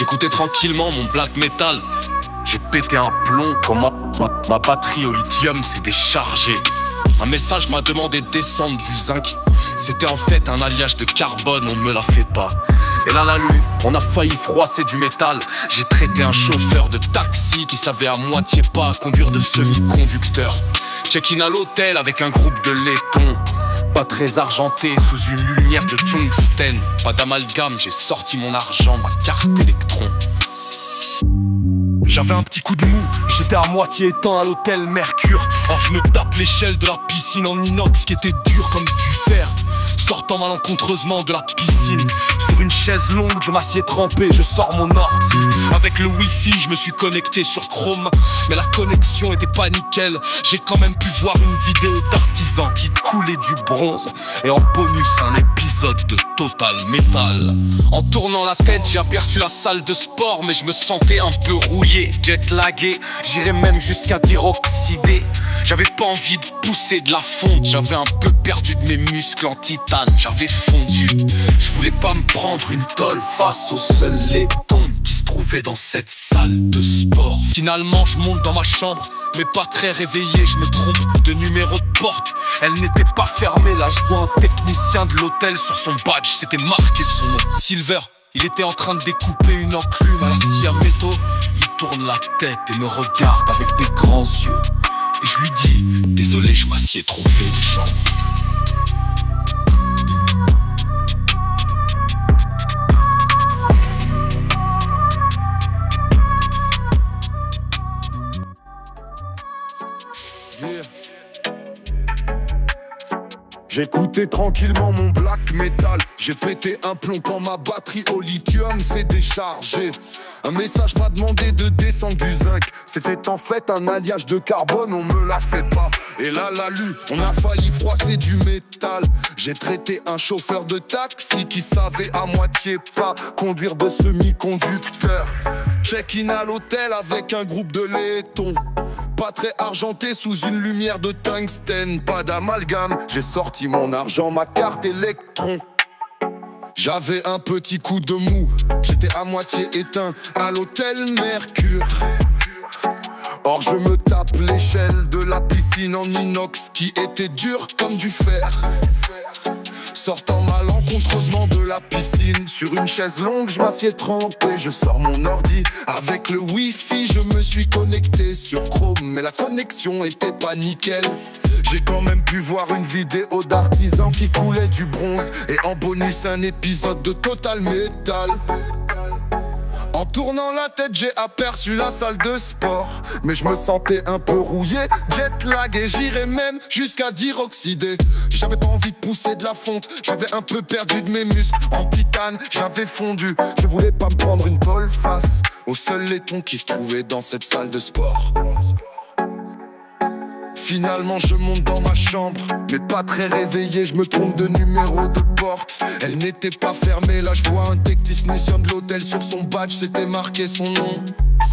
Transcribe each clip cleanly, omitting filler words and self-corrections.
J'écoutais tranquillement mon black metal. J'ai pété un plomb, comment ma batterie au lithium s'est déchargée. Un message m'a demandé de descendre du zinc. C'était en fait un alliage de carbone, on me l'a fait pas. Et là la nuit, on a failli froisser du métal. J'ai traité un chauffeur de taxi qui savait à moitié pas conduire de semi-conducteur. Check-in à l'hôtel avec un groupe de laitons. Pas très argenté, sous une lumière de tungstène. Pas d'amalgame, j'ai sorti mon argent, ma carte électron. J'avais un petit coup de mou, j'étais à moitié éteint à l'hôtel Mercure. Or je me tape l'échelle de la piscine en inox qui était dur comme du fer. Sortant malencontreusement de la piscine, sur une chaise longue je m'assieds trempé, je sors mon ordi. Avec le wifi je me suis connecté sur Chrome, mais la connexion était pas nickel. J'ai quand même pu voir une vidéo d'artisan qui coulait du bronze. Et en bonus un épisode de Total Metal. En tournant la tête j'ai aperçu la salle de sport, mais je me sentais un peu rouillé, jet lagué, j'irais même jusqu'à dire oxydé. J'avais pas envie de pousser de la fonte, j'avais un peu perdu de mes muscles en titane, j'avais fondu. Je voulais pas me prendre une tôle face au seul laiton qui se trouvait dans cette salle de sport. Finalement je monte dans ma chambre, mais pas très réveillé, je me trompe de numéro de porte. Elle n'était pas fermée, là je vois un technicien de l'hôtel sur son badge, c'était marqué son nom, Silver. Il était en train de découper une enclume à la scie à métaux. Il tourne la tête et me regarde avec des grands yeux. Et je lui dis, désolé je m'assieds trompé de chambre. J'écoutais tranquillement mon black metal. J'ai pété un plomb quand ma batterie au lithium s'est déchargée. Un message m'a demandé de descendre du zinc. C'était en fait un alliage de carbone, on me l'a fait pas. Et là la lue, on a failli froisser du métal. J'ai traité un chauffeur de taxi qui savait à moitié pas conduire de semi-conducteur. Check-in à l'hôtel avec un groupe de laitons. Pas très argenté sous une lumière de tungstène. Pas d'amalgame, j'ai sorti mon argent, ma carte électron. J'avais un petit coup de mou, j'étais à moitié éteint à l'hôtel Mercure. Or je me tape l'échelle de la piscine en inox qui était dure comme du fer. Sortant malencontreusement de la piscine, sur une chaise longue je m'assieds trempé, je sors mon ordi. Avec le wifi je me suis connecté sur Chrome, mais la connexion était pas nickel. J'ai quand même pu voir une vidéo d'artisan qui coulait du bronze. Et en bonus un épisode de Total Metal. En tournant la tête j'ai aperçu la salle de sport, mais je me sentais un peu rouillé, jet lag, et j'irais même jusqu'à dire oxydé. J'avais pas envie de pousser de la fonte, j'avais un peu perdu de mes muscles en titane, j'avais fondu. Je voulais pas me prendre une tôle face au seul laiton qui se trouvait dans cette salle de sport. Finalement je monte dans ma chambre, mais pas très réveillé, je me trompe de numéro de porte. Elle n'était pas fermée, là je vois un technicien de l'hôtel sur son badge, c'était marqué son nom,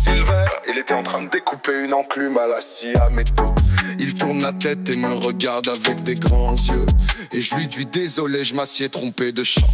Silver. Il était en train de découper une enclume à la scie à métaux. Il tourne la tête et me regarde avec des grands yeux. Et je lui dis désolé, je m'assieds trompé de chambre.